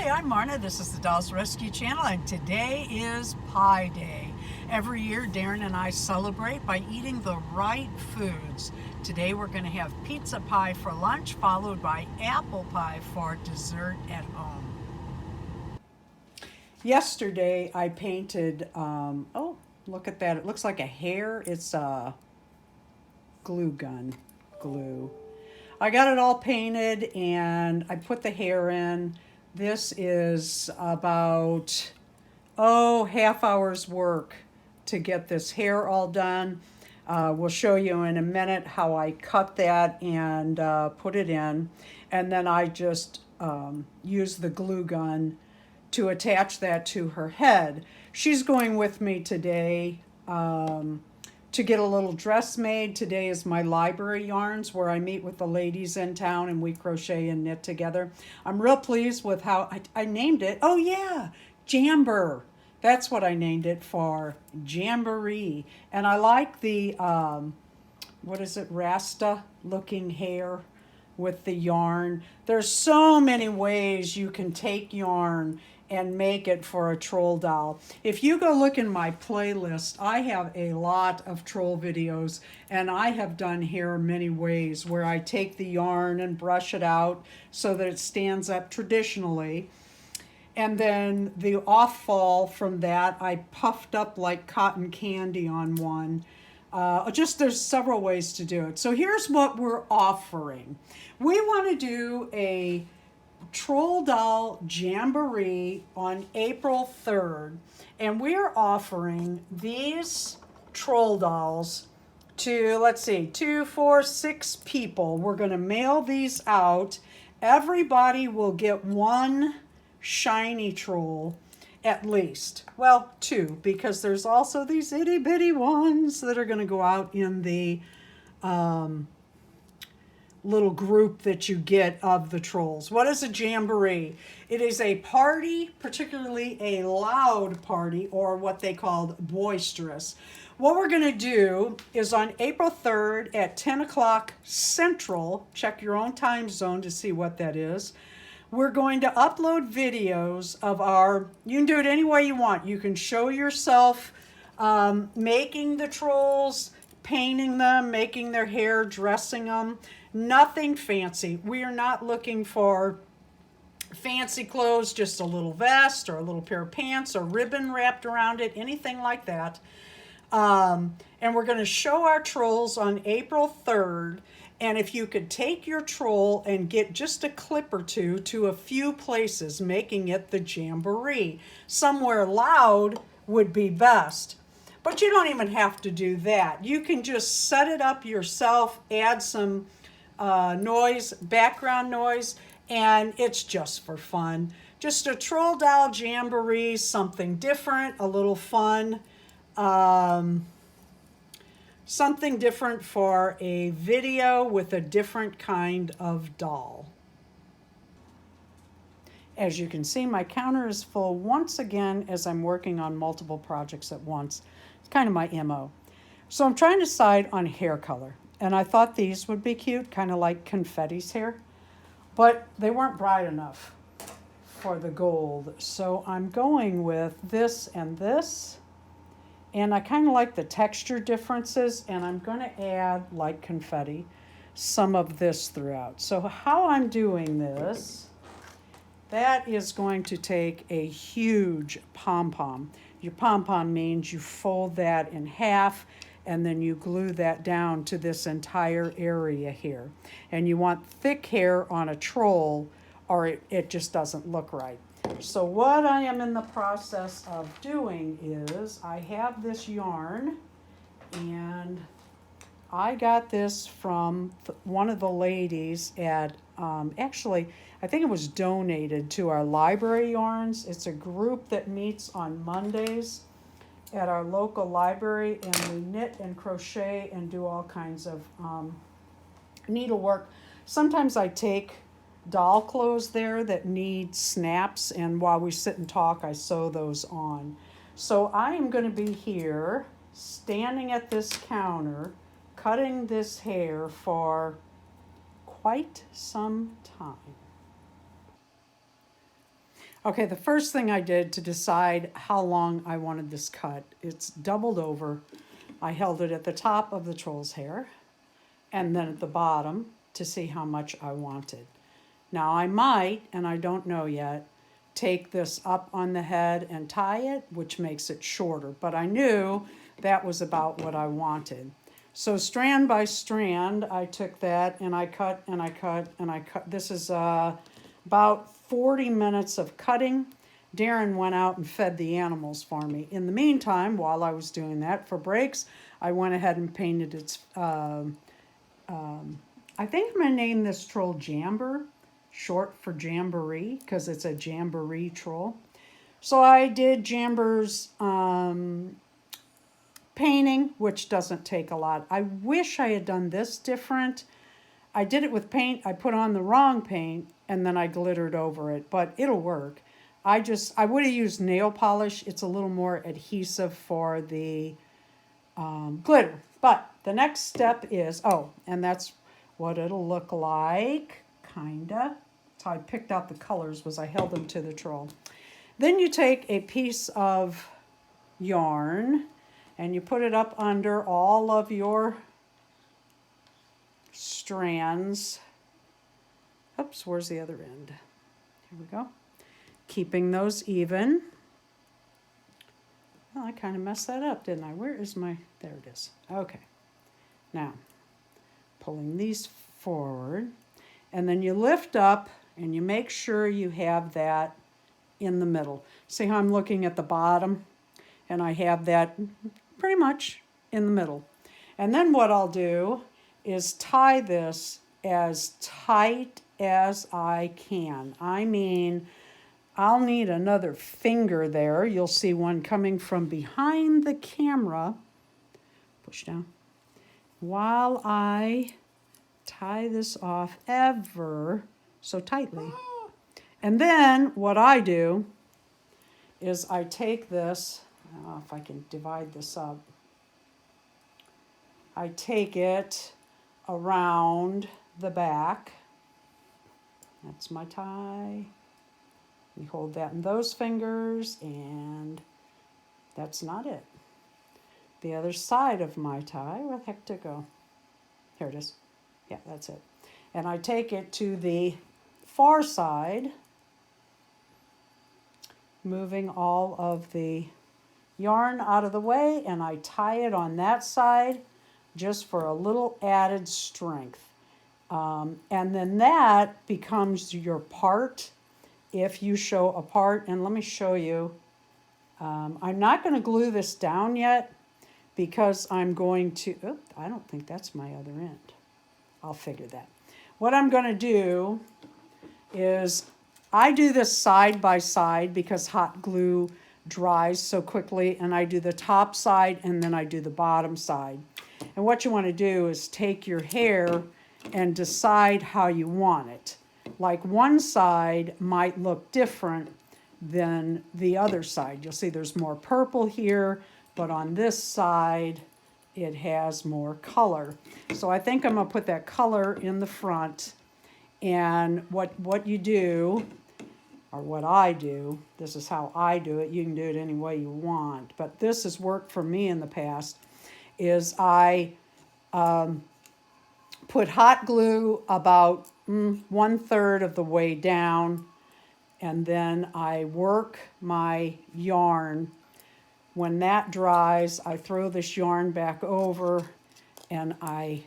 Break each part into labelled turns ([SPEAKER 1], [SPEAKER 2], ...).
[SPEAKER 1] Hi, I'm Marna. This is the Dolls Rescue Channel, and today is Pie Day. Every year, Darren and I celebrate by eating the right foods. Today, we're going to have pizza pie for lunch, followed by apple pie for dessert at home. Yesterday, I painted, oh, look at that. It looks like a hair. It's a glue gun, glue. I got it all painted and I put the hair in. This is about, half hour's work to get this hair all done. We'll show you in a minute how I cut that and put it in. And then I just use the glue gun to attach that to her head. She's going with me today to get a little dress made. Today is my library yarns where I meet with the ladies in town and we crochet and knit together. I'm real pleased with how I named it. Oh yeah, Jamboree. That's what I named it for, Jamboree. And I like the, what is it, Rasta looking hair with the yarn. There's so many ways you can take yarn and make it for a troll doll. If you go look in my playlist, I have a lot of troll videos, and I have done hair many ways where I take the yarn and brush it out so that it stands up traditionally. And then the off fall from that, I puffed up like cotton candy on one. There's several ways to do it. So here's what we're offering. We want to do a Troll Doll Jamboree on April 3rd, and we're offering these troll dolls to, let's see, 2, 4, 6 people. We're going to mail these out. Everybody will get one shiny troll at least. Well, 2, because there's also these itty bitty ones that are going to go out in the little group that you get of the trolls. What is a jamboree? It is a party, particularly a loud party, or what they called boisterous. What we're going to do is on April 3rd at 10 o'clock Central, check your own time zone to see what that is, we're going to upload videos of you can do it any way you want. You can show yourself making the trolls, painting them, making their hair, dressing them. Nothing fancy. We are not looking for fancy clothes, just a little vest or a little pair of pants or ribbon wrapped around it, anything like that. And we're going to show our trolls on April 3rd. And if you could take your troll and get just a clip or two to a few places, making it the jamboree. Somewhere loud would be best. But you don't even have to do that. You can just set it up yourself, add some noise, background noise, and it's just for fun. Just a troll doll jamboree, something different, a little fun. Something different for a video with a different kind of doll. As you can see, my counter is full once again as I'm working on multiple projects at once. It's kind of my MO. So I'm trying to decide on hair color. And I thought these would be cute, kind of like confetti's hair. But they weren't bright enough for the gold. So I'm going with this and this. And I kind of like the texture differences. And I'm going to add, like confetti, some of this throughout. So how I'm doing this, that is going to take a huge pom-pom. Your pom-pom means you fold that in half and then you glue that down to this entire area here. And you want thick hair on a troll or it just doesn't look right. So what I am in the process of doing is I have this yarn and I got this from one of the ladies at, actually, I think it was donated to our library yarns. It's a group that meets on Mondays at our local library, and we knit and crochet and do all kinds of needlework. Sometimes I take doll clothes there that need snaps, and while we sit and talk, I sew those on. So I am going to be here, standing at this counter, cutting this hair for quite some time. Okay, the first thing I did to decide how long I wanted this cut, it's doubled over. I held it at the top of the troll's hair and then at the bottom to see how much I wanted. Now I might, and I don't know yet, take this up on the head and tie it, which makes it shorter. But I knew that was about what I wanted. So strand by strand, I took that and I cut and I cut and I cut. This is about 40 minutes of cutting. Darren went out and fed the animals for me. In the meantime, while I was doing that for breaks, I went ahead and painted its, I think I'm going to name this troll Jamber, short for Jamboree, because it's a Jamboree troll. So I did Jamber's painting, which doesn't take a lot. I wish I had done this different. I did it with paint. I put on the wrong paint and then I glittered over it, but it'll work. I would have used nail polish. It's a little more adhesive for the glitter. But the next step is, oh, and that's what it'll look like, kinda. So I picked out the colors was I held them to the troll. Then you take a piece of yarn and you put it up under all of your strands. Oops, where's the other end? Here we go. Keeping those even. Well, I kind of messed that up, didn't I? Where is my, there it is. Okay. Now, pulling these forward. And then you lift up and you make sure you have that in the middle. See how I'm looking at the bottom? And I have that pretty much in the middle. And then what I'll do is tie this as tight as I can. I mean, I'll need another finger there. You'll see one coming from behind the camera. Push down. While I tie this off ever so tightly. And then what I do is I take this, I don't know if I can divide this up. I take it around the back. That's my tie. You hold that in those fingers, and that's not it. The other side of my tie, where the heck did it go? Here it is. Yeah, that's it. And I take it to the far side, moving all of the yarn out of the way, and I tie it on that side just for a little added strength. And then that becomes your part if you show a part. And let me show you. I'm not going to glue this down yet because I'm going to, I don't think that's my other end. I'll figure that. What I'm going to do is I do this side by side because hot glue dries so quickly, and I do the top side and then I do the bottom side. And what you want to do is take your hair and decide how you want it. Like one side might look different than the other side. You'll see there's more purple here, but on this side it has more color. So I think I'm going to put that color in the front. And what you do, or what I do, this is how I do it. You can do it any way you want, but this has worked for me in the past, is I put hot glue about 1/3 of the way down, and then I work my yarn. When that dries, I throw this yarn back over and I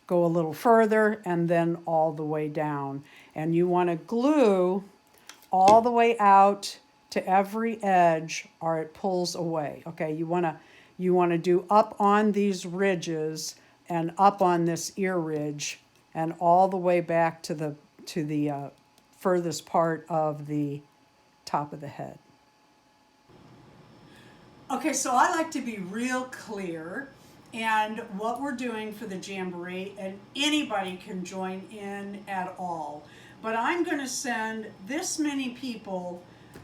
[SPEAKER 1] go a little further and then all the way down. And you want to glue all the way out to every edge or it pulls away. Okay, you want to do up on these ridges and up on this ear ridge and all the way back to the furthest part of the top of the head. Okay, so I like to be real clear, and what we're doing for the Jamboree, and anybody can join in at all, but I'm going to send this many people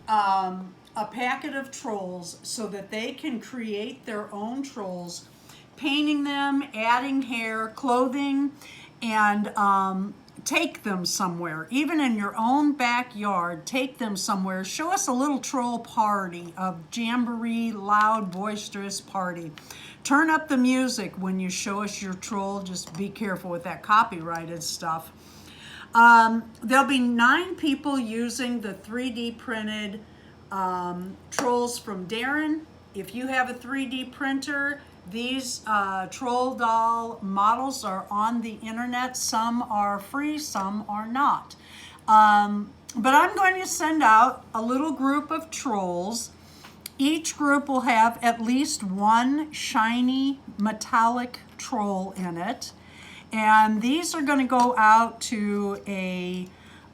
[SPEAKER 1] a packet of trolls so that they can create their own trolls, painting them, adding hair, clothing, and take them somewhere, even in your own backyard. Take them somewhere. Show us a little troll party, a jamboree, loud, boisterous party. Turn up the music when you show us your troll. Just be careful with that copyrighted stuff. There'll be 9 people using the 3D printed trolls from Darren. If you have a 3D printer, these troll doll models are on the internet. Some are free, some are not. But I'm going to send out a little group of trolls. Each group will have at least one shiny metallic troll in it. And these are going to go out to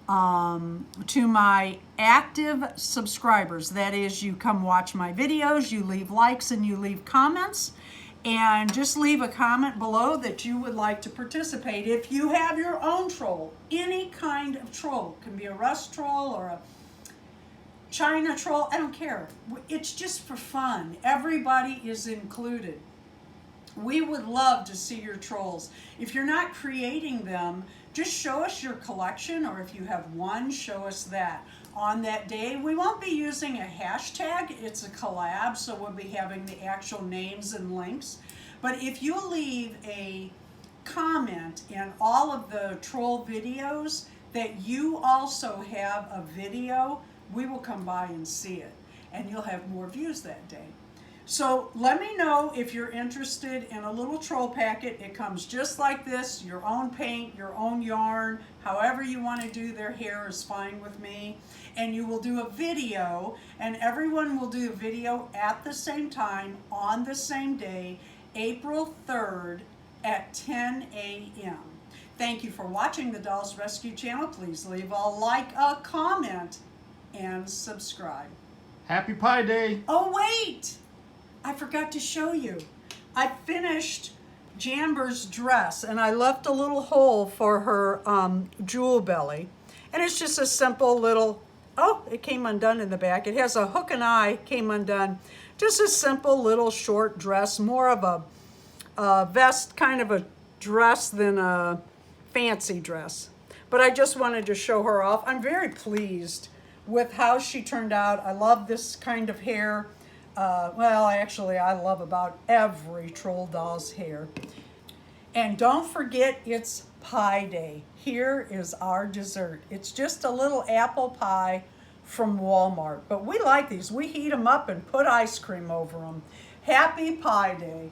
[SPEAKER 1] my active subscribers. That is, you come watch my videos, you leave likes and you leave comments, and just leave a comment below that you would like to participate. If you have your own troll, any kind of troll, it can be a rust troll or a China troll, I don't care. It's just for fun. Everybody is included. We would love to see your trolls. If you're not creating them, just show us your collection, or if you have one, show us that. On that day, we won't be using a hashtag. It's a collab, so we'll be having the actual names and links. But if you leave a comment in all of the troll videos that you also have a video, we will come by and see it, and you'll have more views that day. So let me know if you're interested in a little troll packet. It comes just like this, your own paint, your own yarn, however you want to do their hair is fine with me. And you will do a video, and everyone will do a video at the same time on the same day, April 3rd at 10 a.m. Thank you for watching the Dolls Rescue channel. Please leave a like, a comment, and subscribe.
[SPEAKER 2] Happy Pie Day!
[SPEAKER 1] Oh wait! I forgot to show you. I finished Jambor's dress, and I left a little hole for her jewel belly. And it's just a simple little, oh, it came undone in the back. It has a hook and eye, came undone. Just a simple little short dress, more of a vest kind of a dress than a fancy dress. But I just wanted to show her off. I'm very pleased with how she turned out. I love this kind of hair. Well, actually, I love about every troll doll's hair. And don't forget, it's Pie Day. Here is our dessert. It's just a little apple pie from Walmart. But we like these. We heat them up and put ice cream over them. Happy Pie Day.